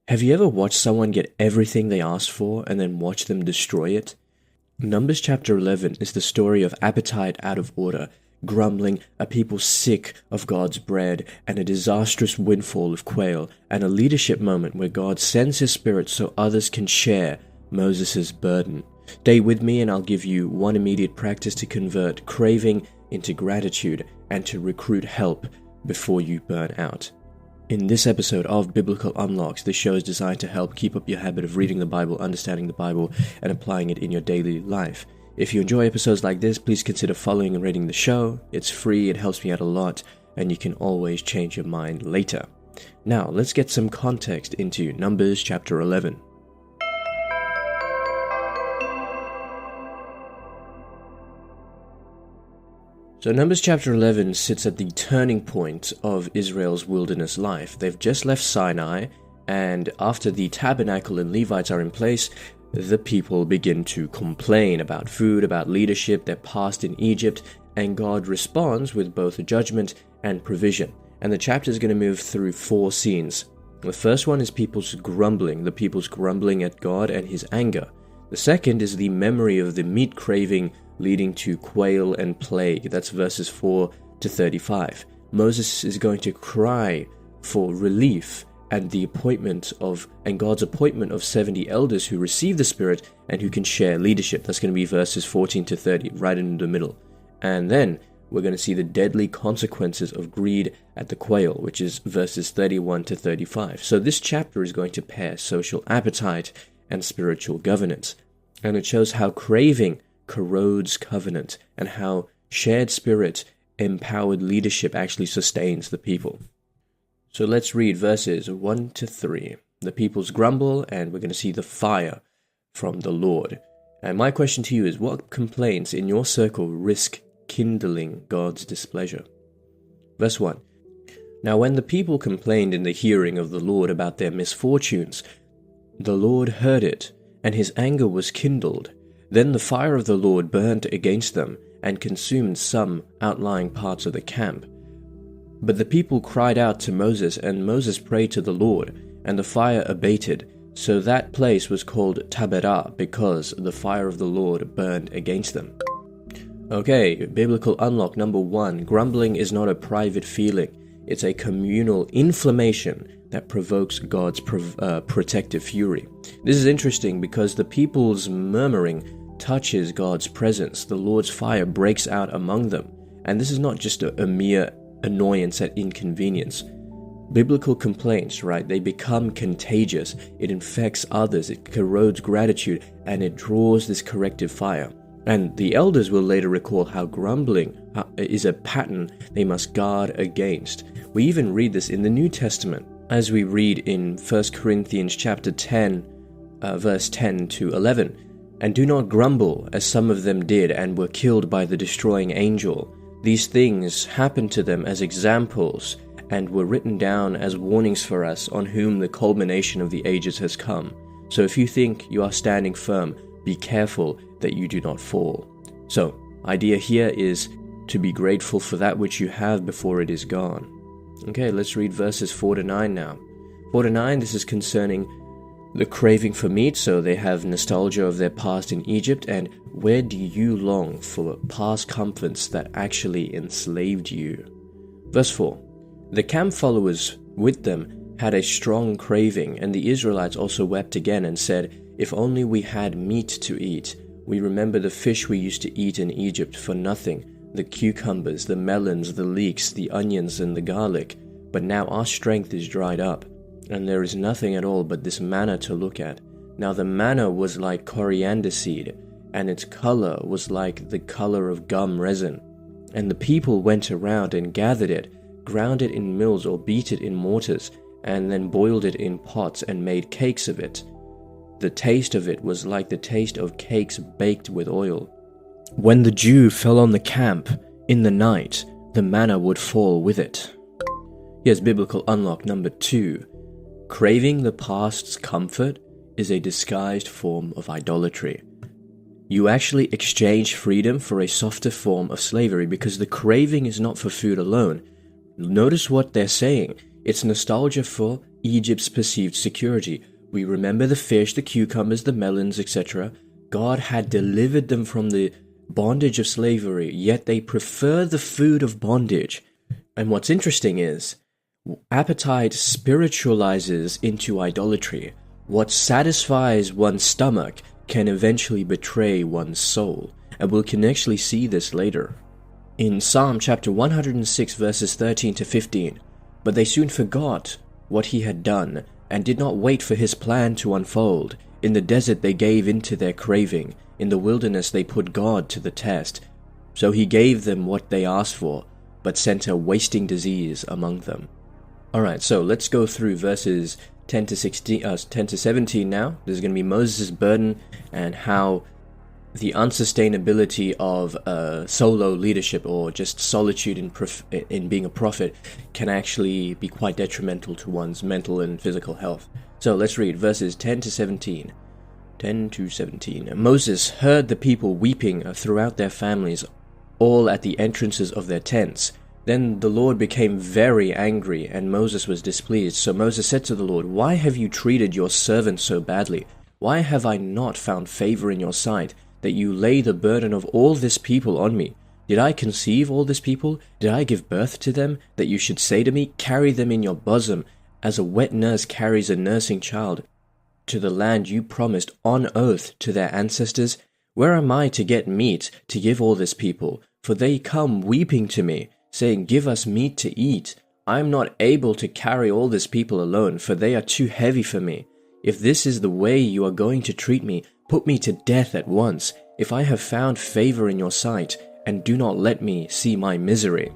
Have you ever watched someone get everything they asked for and then watch them destroy it? Numbers chapter 11 is the story of appetite out of order, grumbling, a people sick of God's bread, and a disastrous windfall of quail, and a leadership moment where God sends His Spirit so others can share Moses' burden. Stay with me and I'll give you one immediate practice to convert craving into gratitude and to recruit help before you burn out. In this episode of Biblical Unlocks, this show is designed to help keep up your habit of reading the Bible, understanding the Bible, and applying it in your daily life. If you enjoy episodes like this, please consider following and rating the show. It's free, it helps me out a lot, and you can always change your mind later. Now, let's get some context into Numbers chapter 11. So Numbers chapter 11 sits at the turning point of Israel's wilderness life. They've just left Sinai, and after the tabernacle and Levites are in place, the people begin to complain about food, about leadership, their past in Egypt, and God responds with both judgment and provision. And the chapter is going to move through four scenes. The first one is the people's grumbling at God and His anger. The second is the memory of the meat craving leading to quail and plague. That's verses 4 to 35. Moses is going to cry for relief and God's appointment of 70 elders who receive the Spirit and who can share leadership. That's going to be verses 14 to 30, right in the middle. And then we're going to see the deadly consequences of greed at the quail, which is verses 31 to 35. So this chapter is going to pair social appetite and spiritual governance. And it shows how craving corrodes covenant and how shared spirit empowered leadership actually sustains the people. So let's read verses 1 to 3. The peoples grumble, and we're going to see the fire from the Lord. And my question to you is, what complaints in your circle risk kindling God's displeasure? Verse 1. Now when the people complained in the hearing of the Lord about their misfortunes, the Lord heard it, and His anger was kindled. Then the fire of the Lord burned against them and consumed some outlying parts of the camp. But the people cried out to Moses, and Moses prayed to the Lord, and the fire abated. So that place was called Taberah, because the fire of the Lord burned against them. Okay, biblical unlock number 1. Grumbling is not a private feeling. It's a communal inflammation that provokes God's protective fury. This is interesting because the people's murmuring touches God's presence. The Lord's fire breaks out among them. And this is not just a mere annoyance at inconvenience. Biblical complaints, right? They become contagious. It infects others. It corrodes gratitude, and it draws this corrective fire. And the elders will later recall how grumbling is a pattern they must guard against. We even read this in the New Testament, as we read in 1 Corinthians chapter 10, verse 10 to 11. And do not grumble, as some of them did and were killed by the destroying angel. These things happened to them as examples and were written down as warnings for us, on whom the culmination of the ages has come. So if you think you are standing firm, be careful that you do not fall. So, idea here is to be grateful for that which you have before it is gone. Okay, let's read verses 4 to 9 now. 4 to 9, this is concerning the craving for meat, so they have nostalgia of their past in Egypt, and where do you long for past comforts that actually enslaved you? Verse 4. The camp followers with them had a strong craving, and the Israelites also wept again and said, if only we had meat to eat. We remember the fish we used to eat in Egypt for nothing, the cucumbers, the melons, the leeks, the onions, and the garlic. But now our strength is dried up, and there is nothing at all but this manna to look at. Now the manna was like coriander seed, and its color was like the color of gum resin. And the people went around and gathered it, ground it in mills or beat it in mortars, and then boiled it in pots and made cakes of it. The taste of it was like the taste of cakes baked with oil. When the dew fell on the camp in the night, the manna would fall with it. Here's biblical unlock number 2. Craving the past's comfort is a disguised form of idolatry. You actually exchange freedom for a softer form of slavery, because the craving is not for food alone. Notice what they're saying. It's nostalgia for Egypt's perceived security. We remember the fish, the cucumbers, the melons, etc. God had delivered them from the bondage of slavery, yet they prefer the food of bondage. And what's interesting is, appetite spiritualizes into idolatry. What satisfies one's stomach can eventually betray one's soul, and we can actually see this later. In Psalm chapter 106 verses 13 to 15, but they soon forgot what he had done, and did not wait for his plan to unfold. In the desert they gave into their craving, in the wilderness they put God to the test. So he gave them what they asked for, but sent a wasting disease among them. Alright, so let's go through verses 10 to 17 now. This is going to be Moses' burden and how the unsustainability of solo leadership, or just solitude in being a prophet, can actually be quite detrimental to one's mental and physical health. So let's read verses 10 to 17. 10 to 17. Moses heard the people weeping throughout their families, all at the entrances of their tents. Then the Lord became very angry, and Moses was displeased. So Moses said to the Lord, "Why have you treated your servant so badly? Why have I not found favor in your sight, that you lay the burden of all this people on me? Did I conceive all this people? Did I give birth to them, that you should say to me, carry them in your bosom, as a wet nurse carries a nursing child, to the land you promised on oath to their ancestors? Where am I to get meat to give all this people? For they come weeping to me, saying, give us meat to eat. I am not able to carry all this people alone, for they are too heavy for me. If this is the way you are going to treat me, put me to death at once, if I have found favor in your sight, and do not let me see my misery."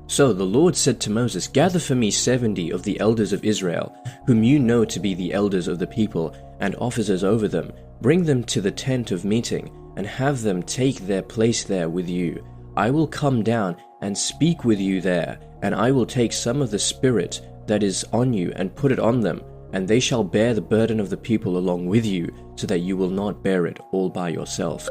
So the Lord said to Moses, "Gather for me 70 of the elders of Israel, whom you know to be the elders of the people, and officers over them. Bring them to the tent of meeting, and have them take their place there with you. I will come down and speak with you there, and I will take some of the Spirit that is on you and put it on them, and they shall bear the burden of the people along with you, so that you will not bear it all by yourself."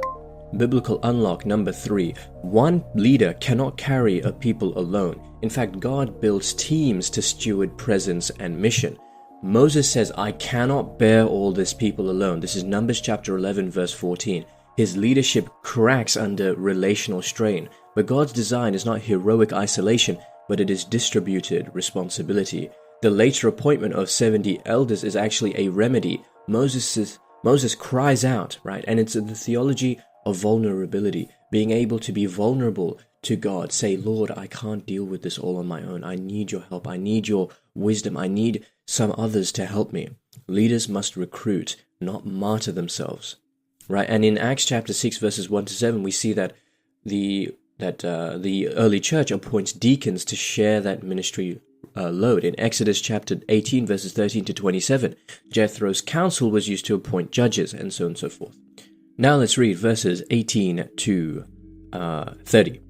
Biblical unlock number 3. One leader cannot carry a people alone. In fact, God builds teams to steward presence and mission. Moses says, "I cannot bear all this people alone." This is Numbers chapter 11 verse 14. His leadership cracks under relational strain, but God's design is not heroic isolation, but it is distributed responsibility. The later appointment of 70 elders is actually a remedy. Moses cries out, right? And it's the theology of vulnerability, being able to be vulnerable to God. Say, "Lord, I can't deal with this all on my own. I need your help. I need your wisdom. I need some others to help me." Leaders must recruit, not martyr themselves, right? And in Acts chapter 6 verses 1 to 7, we see that the early church appoints deacons to share that ministry load. In Exodus chapter 18 verses 13 to 27, Jethro's counsel was used to appoint judges, and so on and so forth. Now let's read verses 18 to 30.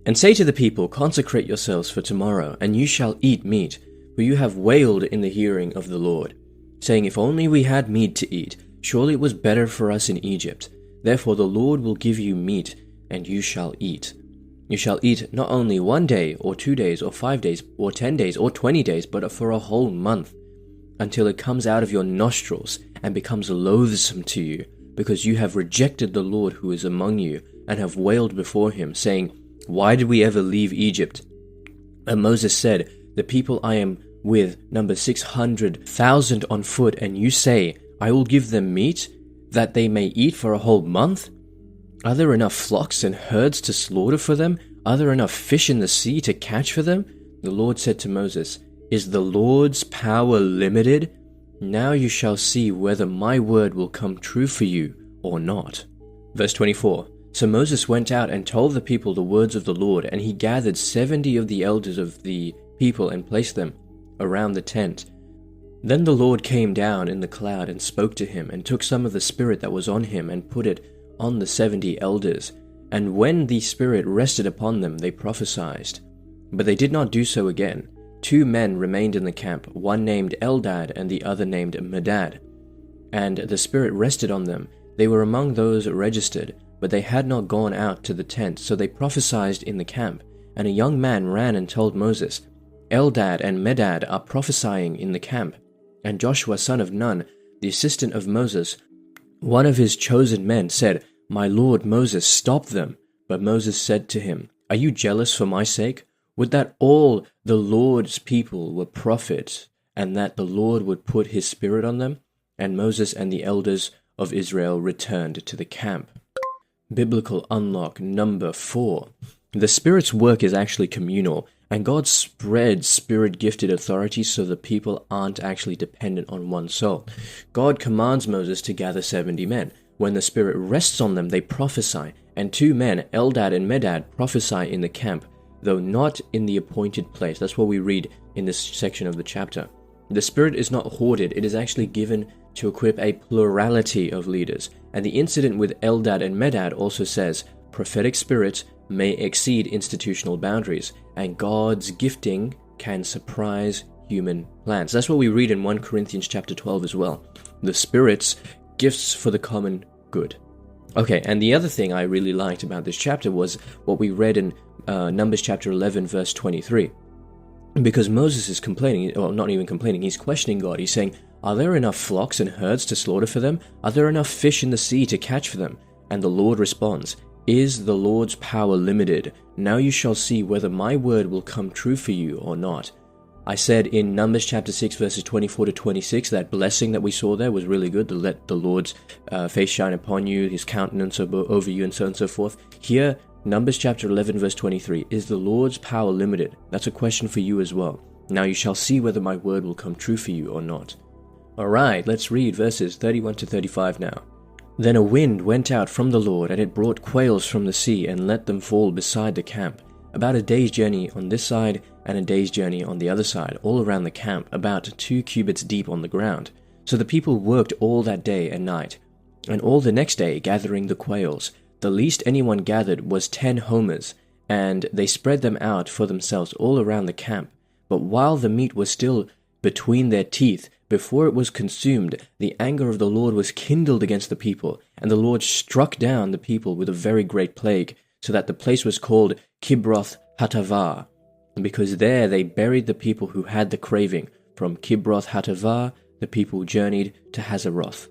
"And say to the people, consecrate yourselves for tomorrow, and you shall eat meat, for you have wailed in the hearing of the Lord, saying, if only we had meat to eat, surely it was better for us in Egypt. Therefore the Lord will give you meat, and you shall eat. You shall eat not only 1 day, or 2 days, or 5 days, or 10 days, or 20 days, but for a whole month, until it comes out of your nostrils and becomes loathsome to you, because you have rejected the Lord who is among you, and have wailed before him, saying, why did we ever leave Egypt? And Moses said, the people I am with number 600,000 on foot, and you say, I will give them meat, that they may eat for a whole month? Are there enough flocks and herds to slaughter for them? Are there enough fish in the sea to catch for them? The Lord said to Moses, is the Lord's power limited? Now you shall see whether my word will come true for you or not. Verse 24. So Moses went out and told the people the words of the Lord, and he gathered 70 of the elders of the people and placed them around the tent. Then the Lord came down in the cloud and spoke to him, and took some of the Spirit that was on him and put it on the 70 elders. And when the Spirit rested upon them, they prophesied. But they did not do so again. 2 men remained in the camp, one named Eldad and the other named Medad. And the Spirit rested on them. They were among those registered, but they had not gone out to the tent, so they prophesied in the camp. And a young man ran and told Moses, Eldad and Medad are prophesying in the camp. And Joshua son of Nun, the assistant of Moses, one of his chosen men, said, My lord Moses, stop them. But Moses said to him, Are you jealous for my sake? Would that all the Lord's people were prophets, and that the Lord would put his spirit on them? And Moses and the elders of Israel returned to the camp. Biblical unlock number 4. The Spirit's work is actually communal, and God spreads Spirit-gifted authority so the people aren't actually dependent on one soul. God commands Moses to gather 70 men. When the Spirit rests on them, they prophesy, and 2 men, Eldad and Medad, prophesy in the camp, though not in the appointed place. That's what we read in this section of the chapter. The Spirit is not hoarded, it is actually given to equip a plurality of leaders. And the incident with Eldad and Medad also says, prophetic spirits may exceed institutional boundaries, and God's gifting can surprise human plans. That's what we read in 1 Corinthians chapter 12 as well. The Spirit's gifts for the common good. Okay, and the other thing I really liked about this chapter was what we read in Numbers chapter 11 verse 23. Because Moses is complaining, or not even complaining, he's questioning God. He's saying, Are there enough flocks and herds to slaughter for them? Are there enough fish in the sea to catch for them? And the Lord responds, Is the Lord's power limited? Now you shall see whether my word will come true for you or not. I said in Numbers chapter 6 verses 24 to 26, that blessing that we saw there was really good, to let the Lord's face shine upon you, his countenance over you, and so on and so forth. Here, Numbers chapter 11 verse 23, is the Lord's power limited? That's a question for you as well. Now you shall see whether my word will come true for you or not. Alright, let's read verses 31 to 35 now. Then a wind went out from the Lord, and it brought quails from the sea, and let them fall beside the camp, about a day's journey on this side, and a day's journey on the other side, all around the camp, about 2 cubits deep on the ground. So the people worked all that day and night, and all the next day gathering the quails. The least anyone gathered was 10 homers, and they spread them out for themselves all around the camp. But while the meat was still between their teeth, before it was consumed, the anger of the Lord was kindled against the people, and the Lord struck down the people with a very great plague, so that the place was called Kibroth Hattaavah, because there they buried the people who had the craving. From Kibroth Hattaavah, the people journeyed to Hazeroth.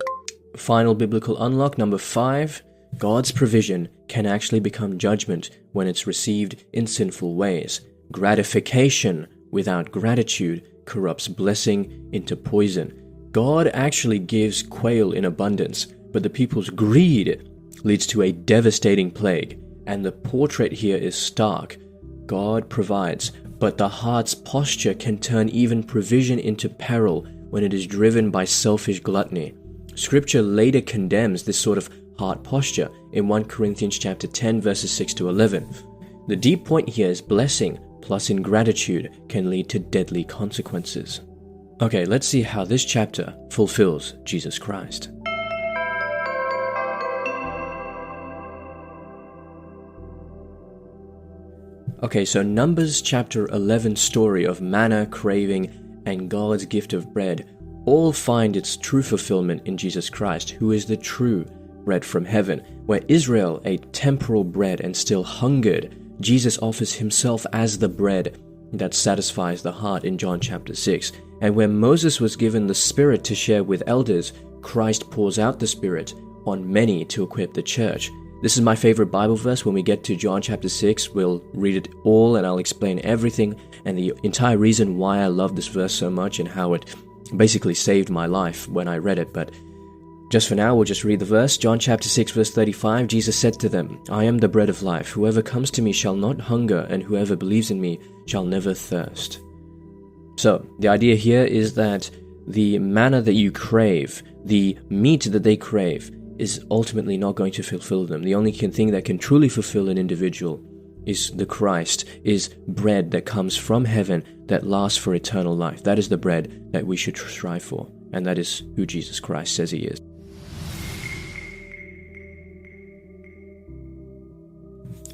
Final biblical unlock number 5. God's provision can actually become judgment when it's received in sinful ways. Gratification without gratitude corrupts blessing into poison. God actually gives quail in abundance, but the people's greed leads to a devastating plague. And the portrait here is stark. God provides, but the heart's posture can turn even provision into peril when it is driven by selfish gluttony. Scripture later condemns this sort of heart posture in 1 Corinthians chapter 10 verses 6 to 11. The deep point here is blessing plus ingratitude can lead to deadly consequences. Okay, let's see how this chapter fulfills Jesus Christ. Okay, so Numbers chapter 11 story of manna, craving, and God's gift of bread all find its true fulfillment in Jesus Christ, who is the true bread from heaven. Where Israel ate temporal bread and still hungered, Jesus offers himself as the bread that satisfies the heart in John chapter 6. And where Moses was given the Spirit to share with elders, Christ pours out the Spirit on many to equip the church. This is my favorite Bible verse. When we get to John chapter 6, we'll read it all and I'll explain everything and the entire reason why I love this verse so much and how it basically saved my life when I read it. But just for now, we'll just read the verse. John chapter 6 verse 35, Jesus said to them, I am the bread of life. Whoever comes to me shall not hunger, and whoever believes in me shall never thirst. So, the idea here is that the manna that you crave, the meat that they crave, is ultimately not going to fulfill them. The only thing that can truly fulfill an individual is the Christ, is bread that comes from heaven that lasts for eternal life. That is the bread that we should strive for, and that is who Jesus Christ says he is.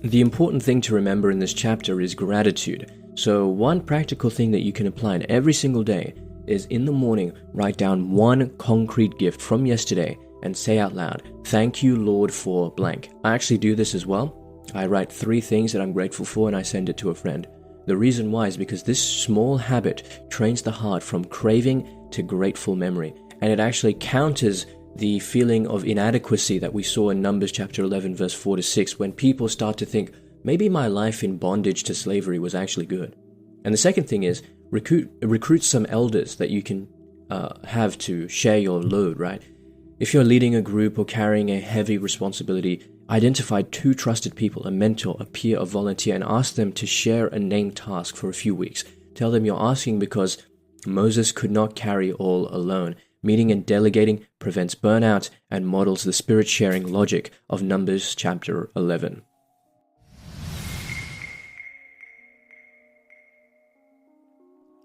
The important thing to remember in this chapter is gratitude. So one practical thing that you can apply in every single day is in the morning, write down one concrete gift from yesterday and say out loud, thank you, Lord, for blank. I actually do this as well. I write 3 things that I'm grateful for and I send it to a friend. The reason why is because this small habit trains the heart from craving to grateful memory, and it actually counters the feeling of inadequacy that we saw in Numbers chapter 11 verse 4 to 6, when people start to think, maybe my life in bondage to slavery was actually good. And the second thing is, recruit some elders that you can have to share your load, right? If you're leading a group or carrying a heavy responsibility, identify 2 trusted people, a mentor, a peer, a volunteer, and ask them to share a named task for a few weeks. Tell them you're asking because Moses could not carry all alone. Meeting and delegating prevents burnout and models the spirit-sharing logic of Numbers chapter 11.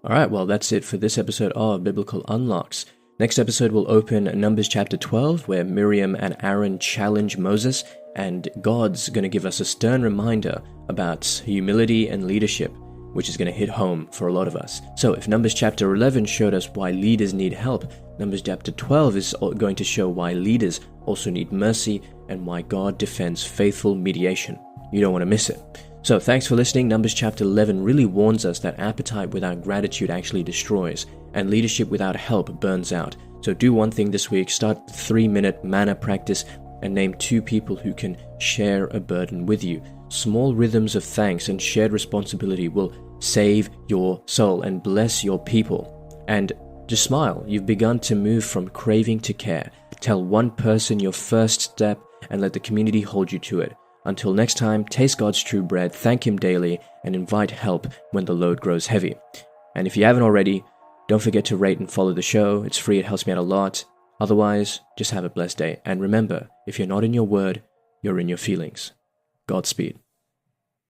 Alright, well that's it for this episode of Biblical Unlocks. Next episode will open Numbers chapter 12, where Miriam and Aaron challenge Moses, and God's going to give us a stern reminder about humility and leadership, which is going to hit home for a lot of us. So if Numbers chapter 11 showed us why leaders need help, Numbers chapter 12 is going to show why leaders also need mercy and why God defends faithful mediation. You don't want to miss it. So thanks for listening. Numbers chapter 11 really warns us that appetite without gratitude actually destroys, and leadership without help burns out. So do one thing this week, start the 3-minute manna practice, and name 2 people who can share a burden with you. Small rhythms of thanks and shared responsibility will save your soul and bless your people. And just smile. You've begun to move from craving to care. Tell one person your first step and let the community hold you to it. Until next time, taste God's true bread, thank Him daily, and invite help when the load grows heavy. And if you haven't already, don't forget to rate and follow the show. It's free, it helps me out a lot. Otherwise, just have a blessed day. And remember, if you're not in your word, you're in your feelings. Godspeed.